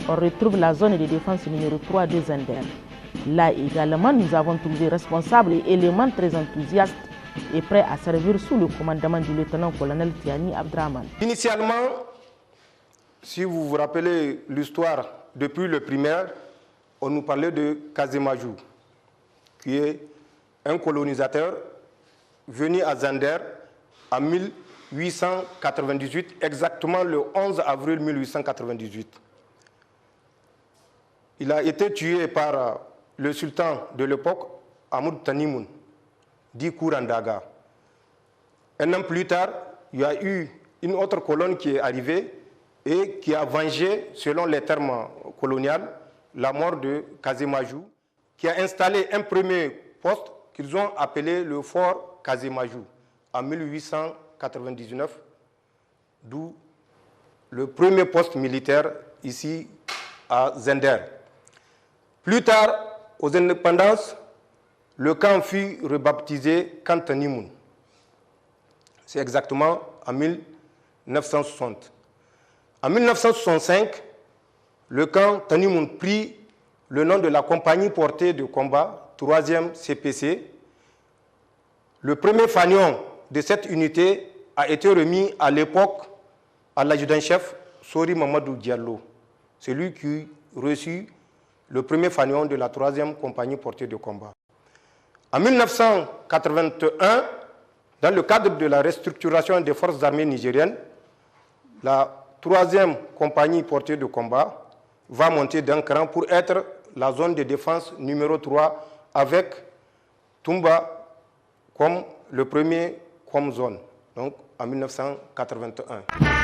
on retrouve la zone de défense numéro 3 de Zender. Là également, nous avons trouvé responsables et éléments très enthousiastes et prêts à servir sous le commandement du lieutenant-colonel Tiani Abdraman. Initialement, si vous vous rappelez l'histoire depuis le primaire, on nous parlait de Kazemajou, qui est un colonisateur venu à Zender en 1898, exactement le 11 avril 1898. Il a été tué par le sultan de l'époque, Hamoud Tanimoun, dit Kourandaga. Un an plus tard, il y a eu une autre colonne qui est arrivée et qui a vengé, selon les termes coloniaux, la mort de Kazemajou, qui a installé un premier poste qu'ils ont appelé le fort Kazemajou en 1899, d'où le premier poste militaire ici à Zender. Plus tard, aux indépendances, le camp fut rebaptisé Camp Tanimoun. C'est exactement en 1960. En 1965, le camp Tanimoun prit le nom de la compagnie portée de combat, 3e CPC. Le premier fanion de cette unité a été remis à l'époque à l'adjudant-chef Sori Mamadou Diallo. C'est lui qui reçut le premier fanion de la 3e compagnie portée de combat. En 1981, dans le cadre de la restructuration des forces armées nigériennes, la 3e compagnie portée de combat va monter d'un cran pour être la zone de défense numéro 3 avec Tumba comme le premier comme zone, donc en 1981.